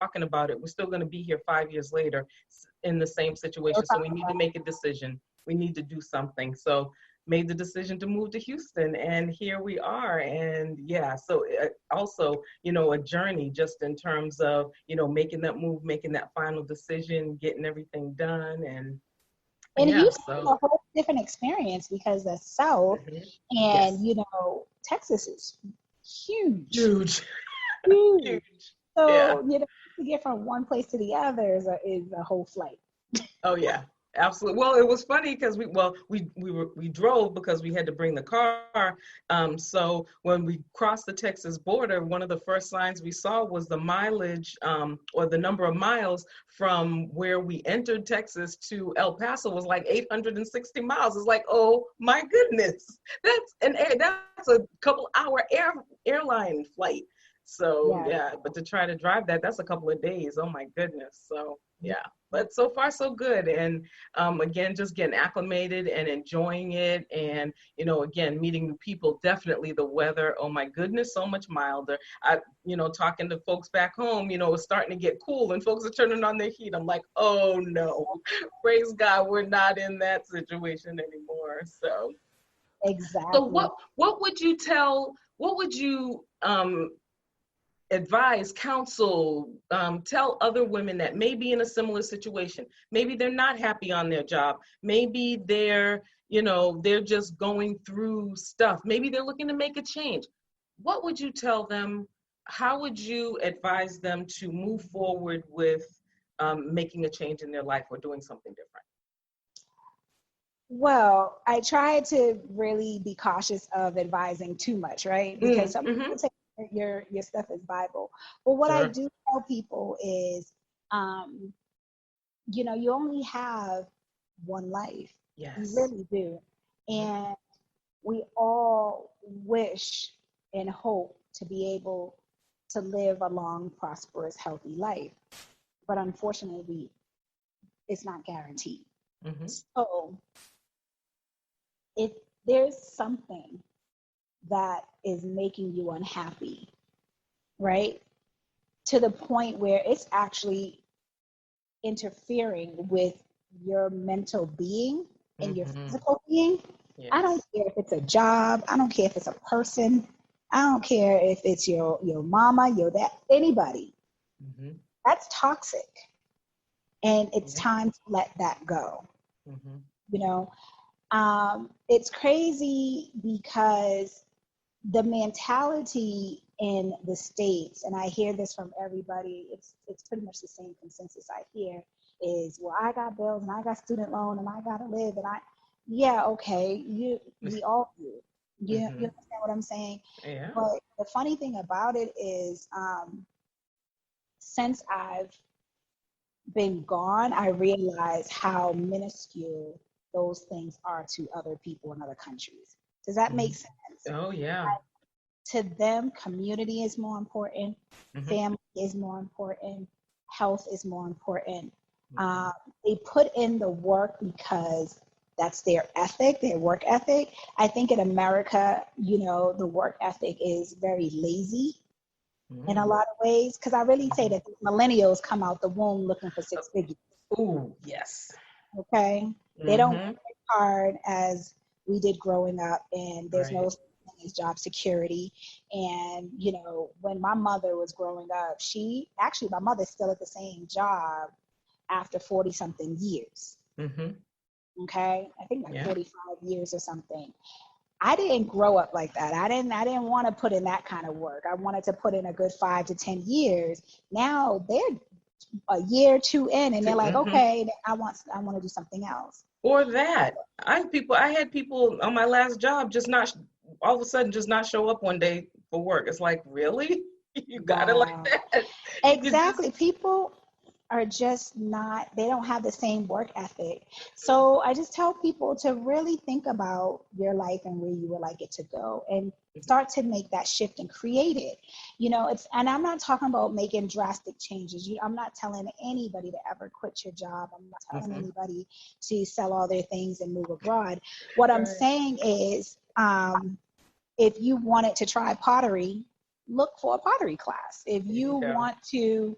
talking about it, we're still going to be here 5 years later in the same situation. So we need to make a decision. We need to do something. So made the decision to move to Houston, and here we are. And yeah, so also, a journey just in terms of, making that move, making that final decision, getting everything done. And yeah, Houston so is a whole different experience because the South and, yes. Texas is huge. Huge. Huge. Yeah. So, to get from one place to the other is a whole flight. Oh yeah, absolutely. Well, it was funny because we drove because we had to bring the car. So when we crossed the Texas border, one of the first signs we saw was the mileage, or the number of miles from where we entered Texas to El Paso was like 860 miles. It's like, oh my goodness, that's a couple hour airline flight. So yeah, but to try to drive that's a couple of days. Oh my goodness. So yeah, but so far so good. And again, just getting acclimated and enjoying it. And, again, meeting new people, definitely the weather. Oh my goodness, so much milder. Talking to folks back home, it's starting to get cool and folks are turning on their heat. I'm like, oh no, praise God, we're not in that situation anymore. So exactly. So what would you advise, counsel, tell other women that may be in a similar situation? Maybe they're not happy on their job. Maybe they're just going through stuff. Maybe they're looking to make a change. What would you tell them? How would you advise them to move forward with making a change in their life or doing something different? Well, I try to really be cautious of advising too much, right? Because some people say your stuff is Bible. But what I do tell people is, you only have one life. Yes. You really do. And we all wish and hope to be able to live a long, prosperous, healthy life. But unfortunately, it's not guaranteed. So if there's something that is making you unhappy, right, to the point where it's actually interfering with your mental being and your physical being, I don't care if it's a job, I don't care if it's a person, I don't care if it's your mama, your dad, anybody. That's toxic. And it's time to let that go. It's crazy because the mentality in the States, and I hear this from everybody, it's pretty much the same consensus I hear, is, well, I got bills and I got student loan and I gotta live, and okay, we all do. You understand what I'm saying? Yeah. But the funny thing about it is, since I've been gone, I realize how minuscule those things are to other people in other countries. Does that make sense? Oh yeah. To them, community is more important, family is more important, health is more important. They put in the work because that's their ethic, their work ethic. I think in America, the work ethic is very lazy in a lot of ways, because I really say that millennials come out the womb looking for six figures. Oh, yes. Okay? They don't work hard as we did growing up, and there's no such thing as job security. And, when my mother was growing up, my mother's still at the same job after 40 something years. Okay? I think 45 years or something. I didn't grow up like that. I didn't want to put in that kind of work. I wanted to put in a good 5 to 10 years. Now they're a year or two in, and they're like, okay, I want to do something else. Or that. I had people on my last job just not, all of a sudden, just not show up one day for work. It's like, really? You got it like that? Exactly. People are just they don't have the same work ethic. So I just tell people to really think about your life and where you would like it to go, and start to make that shift and create it. And I'm not talking about making drastic changes. I'm not telling anybody to ever quit your job. I'm not telling anybody to sell all their things and move abroad. What I'm saying is, if you wanted to try pottery, look for a pottery class. If you want to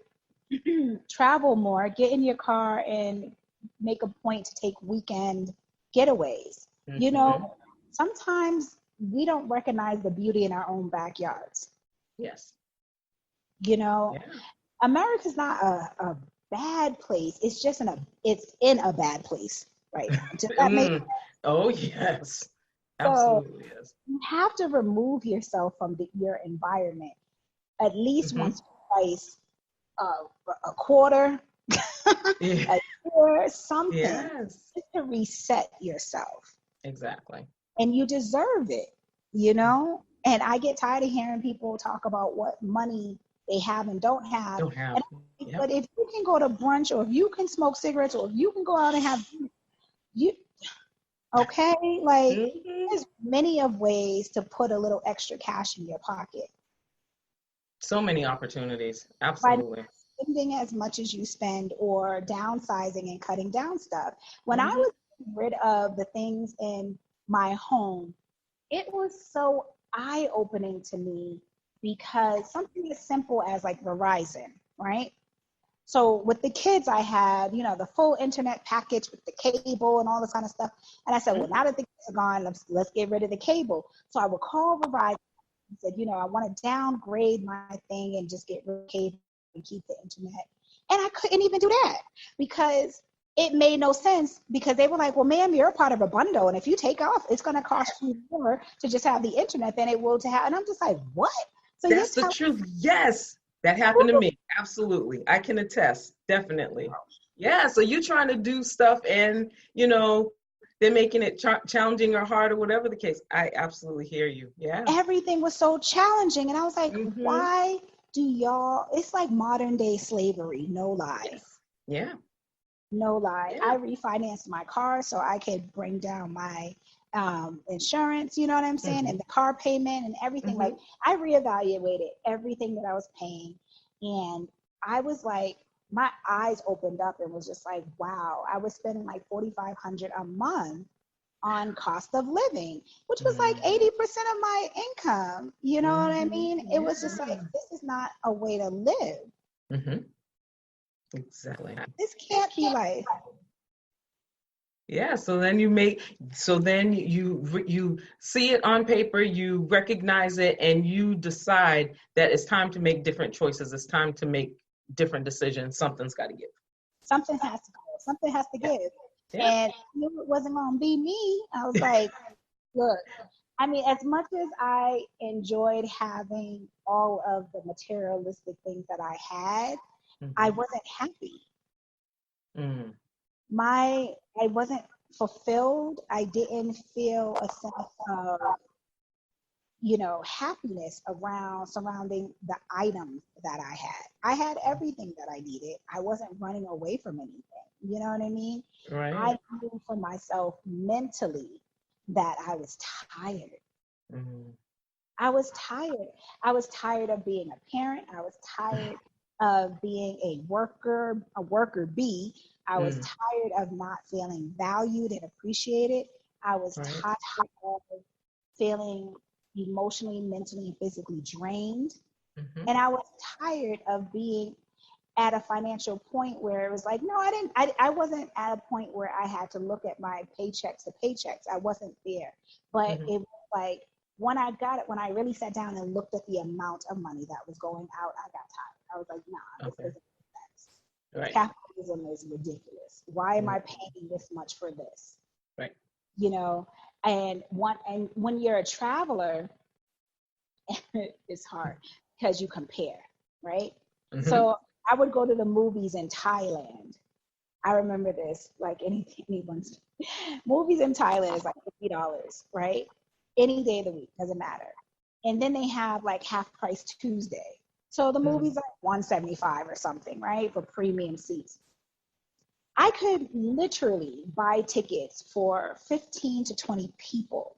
travel more, get in your car and make a point to take weekend getaways. You know, sometimes we don't recognize the beauty in our own backyards. Yes. You know, Yeah. America's not a bad place. It's in a bad place right now. Does that make sense? Oh, yes. So Absolutely, yes. you have to remove yourself from your environment at least once or twice a quarter, Yeah. a year, something, Yes. just to reset yourself. Exactly. And you deserve it, you know? And I get tired of hearing people talk about what money they have and don't have. Don't have. And Yep. but if you can go to brunch, or if you can smoke cigarettes, or if you can go out and have you okay, like Hmm. there's many of ways to put a little extra cash in your pocket So many opportunities. by not Absolutely. spending as much as you spend, or downsizing and cutting down stuff. When I Hmm. was getting rid of the things in my home, it was so eye-opening to me, because something as simple as like Verizon, right? So with the kids, I had, the full internet package with the cable and all this kind of stuff. And I said, well, now that the kids are gone, let's get rid of the cable. So I would call Verizon and said, I want to downgrade my thing and just get rid of cable and keep the internet. And I couldn't even do that, because it made no sense, because they were like, well, ma'am, you're a part of a bundle. And if you take off, it's going to cost you more to just have the internet than it will to have. And I'm just like, what? So you're That's the telling truth. Yes. That happened to me. Absolutely. I can attest. Definitely. Yeah. So you're trying to do stuff and, they're making it challenging or hard or whatever the case. I absolutely hear you. Yeah. everything was so challenging. And I was like, Hmm. why do y'all, it's like modern day slavery, no lie. Yes. Yeah. No lie. Yeah. I refinanced my car so I could bring down my insurance, you know what I'm saying? Hmm. And the car payment and everything. Like, Hmm. I reevaluated everything that I was paying. And I was like, my eyes opened up and was just like, wow, I was spending like 4,500 a month on cost of living, which was like 80% of my income. You know what I Hmm. mean? It was just like, Yeah. this is not a way to live. Hmm. Exactly. This can't be life. Yeah, so then you see it on paper, you recognize it, and you decide that it's time to make different choices. It's time to make different decisions. Something's got to give. Something has to go. Something has to Yeah, give. yeah. And I knew it wasn't going to be me. I was like, look, I mean, as much as I enjoyed having all of the materialistic things that I had, I Hmm. wasn't happy. Mm. I wasn't fulfilled. I didn't feel a sense of, happiness around surrounding the items that I had. I had everything that I needed. I wasn't running away from anything. You know what I mean? Right. I knew for myself mentally that I was tired. Mm. I was tired. I was tired of being a parent. I was tired of being a worker bee. I was Mm. tired of not feeling valued and appreciated. I was Right. tired of feeling emotionally, mentally, and physically drained. Hmm. And I was tired of being at a financial point where it was like, no, I wasn't at a point where I had to look at my paychecks to paychecks. I wasn't there. But Hmm. it was like, when I really sat down and looked at the amount of money that was going out, I got tired. I was like, nah, this Okay. doesn't make sense. Right. Capitalism is ridiculous. Why am Mm. I paying this much for this? Right. You know, and when you're a traveler, it's hard because you compare, right? Hmm. So I would go to the movies in Thailand. I remember this, like anyone's movies in Thailand is like $50, right? Any day of the week, doesn't matter. And then they have like half price Tuesday. So the movie's Mm. like 175 or something, right? For premium seats. I could literally buy tickets for 15 to 20 people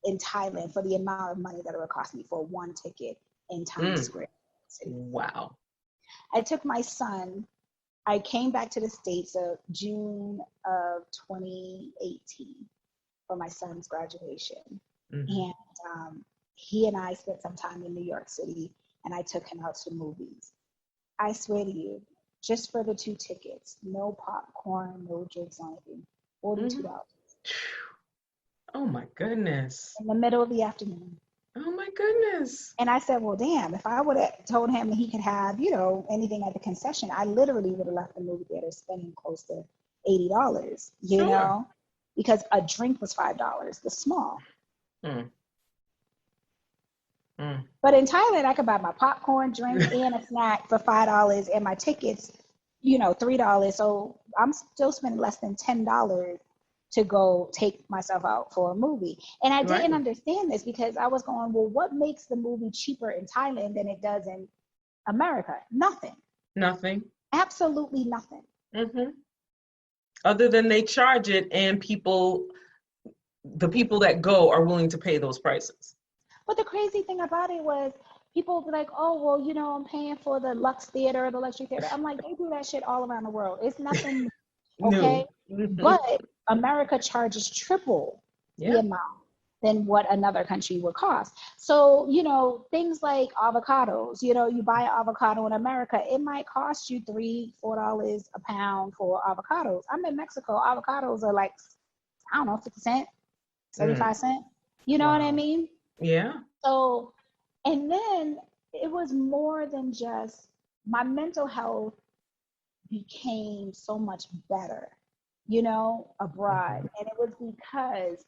in Thailand for the amount of money that it would cost me for one ticket in Times Mm. Square City. Wow. I took my son. I came back to the States of June of 2018 for my son's graduation. Hmm. And he and I spent some time in New York City, and I took him out to the movies. I swear to you, just for the 2 tickets. No popcorn, no drinks, anything. $42 Oh my goodness. in the middle of the afternoon. Oh my goodness. And I said, well, damn, if I would have told him that he could have, anything at the concession, I literally would have left the movie theater spending close to $80, Sure. because a drink was $5, the small. Mm. Mm. But in Thailand, I could buy my popcorn, drink, and a snack for $5, and my tickets, $3. So I'm still spending less than $10 to go take myself out for a movie. And I didn't understand this because I was going, well, what makes the movie cheaper in Thailand than it does in America? Nothing. Nothing. Absolutely nothing. Mm-hmm. Other than they charge it, and the people that go are willing to pay those prices. But the crazy thing about it was people would be like, oh, well, I'm paying for the Lux Theater or the Luxury Theater. I'm like, they do that shit all around the world. It's nothing, okay? But America charges triple the amount than what another country would cost. So, things like avocados, you buy an avocado in America, it might cost you $3-4 a pound for avocados. I'm in Mexico, avocados are like, I don't know, 50 cents, 75 cents. You know what I mean? Yeah. So, and then it was more than just my mental health became so much better, abroad. And it was because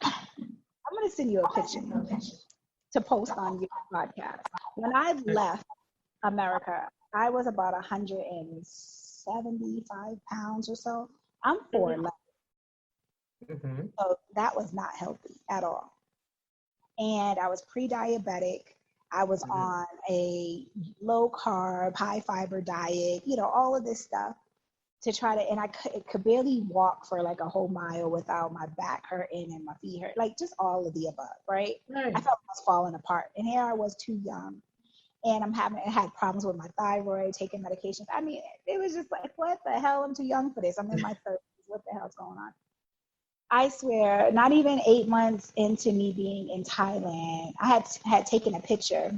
I'm going to send you a picture to post on your podcast. When I left America, I was about 175 pounds or so. I'm 4'11". So that was not healthy at all. And I was pre-diabetic. I was on a low carb, high fiber diet, all of this stuff to try to, and I could barely walk for like a whole mile without my back hurting and my feet hurt, like just all of the above, right? I felt I was falling apart. And here I was too young. And I had problems with my thyroid, taking medications. I mean, it was just like, what the hell? I'm too young for this. I'm in my 30s. What the hell's going on? I swear, not even 8 months into me being in Thailand, I had taken a picture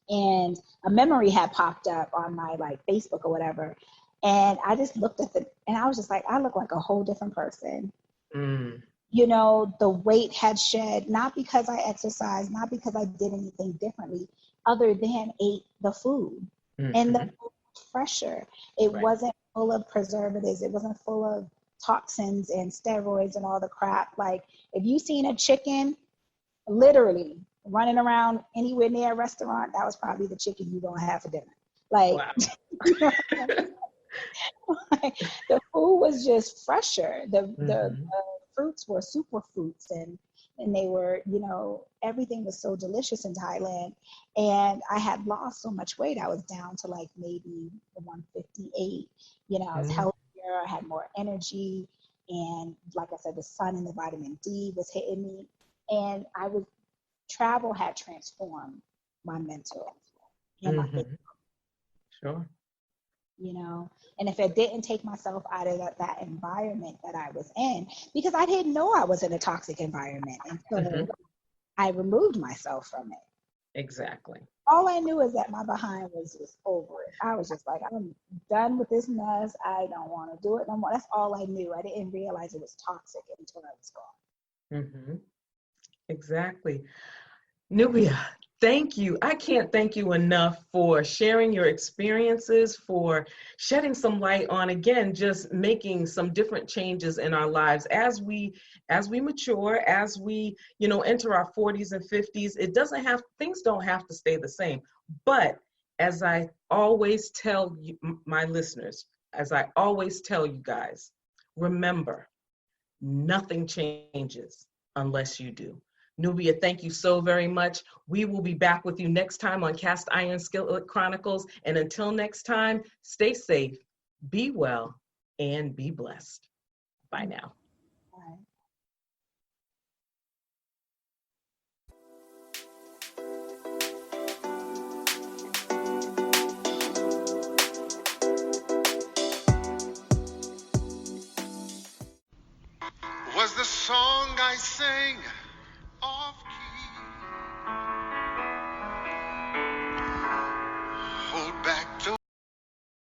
and a memory had popped up on my like Facebook or whatever. And I just looked at and I was just like, I look like a whole different person. The weight had shed, not because I exercised, not because I did anything differently, other than ate the food. And the food was fresher. It wasn't full of preservatives. It wasn't full of toxins and steroids and all the crap. Like if you seen a chicken literally running around anywhere near a restaurant, that was probably the chicken you're gonna have for dinner. Like, like the food was just fresher. The fruits were super fruits and they were, everything was so delicious in Thailand. And I had lost so much weight. I was down to like maybe 158. I was healthy. I had more energy, and like I said, the sun and the vitamin D was hitting me, and travel had transformed my mental and my physical. Sure. And if I didn't take myself out of that environment that I was in, because I didn't know I was in a toxic environment until I removed myself from it. Exactly. All I knew is that my behind was just over it. I was just like, I'm done with this mess. I don't want to do it no more. That's all I knew. I didn't realize it was toxic until I was gone. Exactly. Nubia, thank you. I can't thank you enough for sharing your experiences, for shedding some light on, again, just making some different changes in our lives as we mature, as we, enter our 40s and 50s. Things don't have to stay the same. But as I always tell you, my listeners, as I always tell you guys, remember, nothing changes unless you do. Nubia, thank you so very much. We will be back with you next time on Cast Iron Skillet Chronicles. And until next time, stay safe, be well, and be blessed. Bye now. Bye.